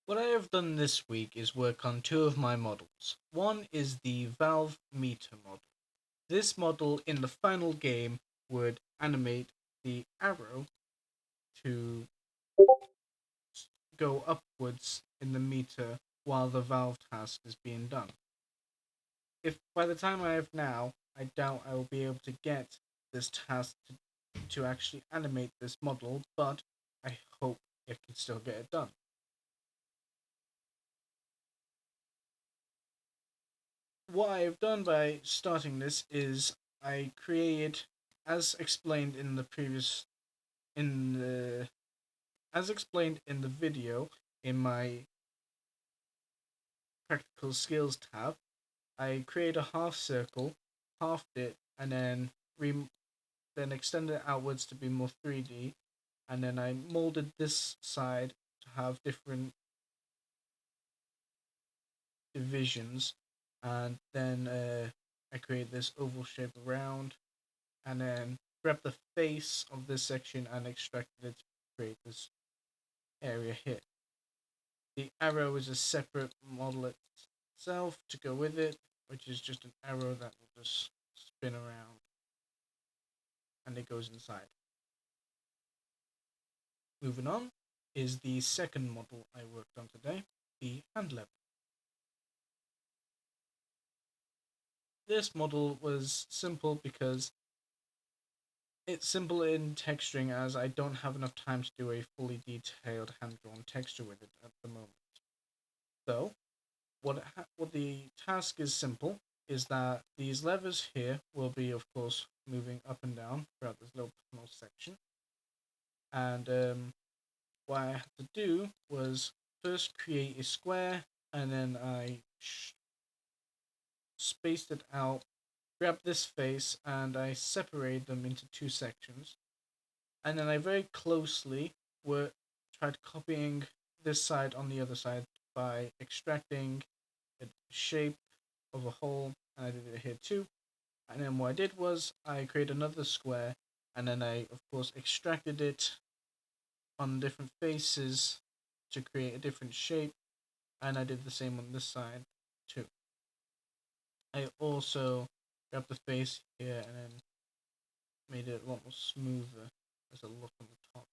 What I have done this week is work on two of my models. One is the Valve Meter model. This model in the final game would animate the arrow to go upwards in the meter while the Valve task is being done. If by the time I have now, I doubt I will be able to get this task to actually animate this model, but I hope it can still get it done. What I have done by starting this is I created, as explained in the previous, in the, as explained in the video in my practical skills tab, I created a half circle, halved it, and then extended it outwards to be more 3D, and then I molded this side to have different divisions, and then I created this oval shape around, and then grab the face of this section and extracted it to create this area here. The arrow is a separate model itself to go with it, which is just an arrow that will just spin around and it goes inside. Moving on is the second model I worked on today, the hand lever. This model was simple because it's simple in texturing, as I don't have enough time to do a fully detailed hand-drawn texture with it at the moment. So, what the task is simple is that these levers here will be, of course, moving up and down throughout this little panel section. And what I had to do was first create a square, and then I spaced it out, grabbed this face, and I separated them into two sections. And then I very closely tried copying this side on the other side by extracting a shape of a hole, and I did it here too. And then what I did was I created another square, and then I of course extracted it on different faces to create a different shape, and I did the same on this side too. I also grabbed the face here and then made it a lot more smoother as a look on the top.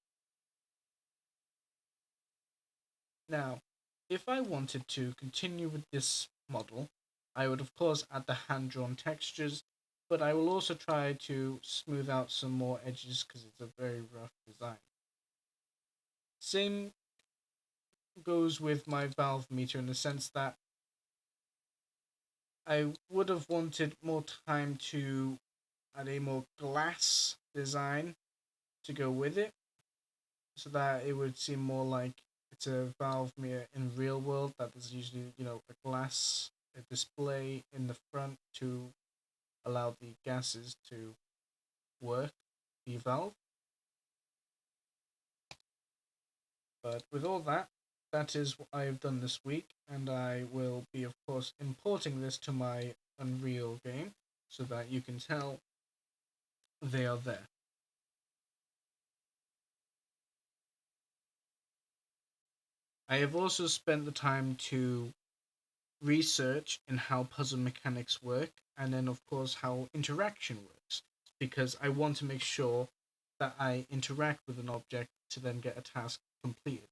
Now, if I wanted to continue with this model, I would of course add the hand-drawn textures, but I will also try to smooth out some more edges because it's a very rough design. Same goes with my valve meter in the sense that I would have wanted more time to add a more glass design to go with it, so that it would seem more like it's a valve mirror in real world. That there's usually a glass a display in the front to allow the gases to work the valve. But with all that, that is what I have done this week, and I will be, of course, importing this to my Unreal game so that you can tell they are there. I have also spent the time to research in how puzzle mechanics work, and then, of course, how interaction works, because I want to make sure that I interact with an object to then get a task completed.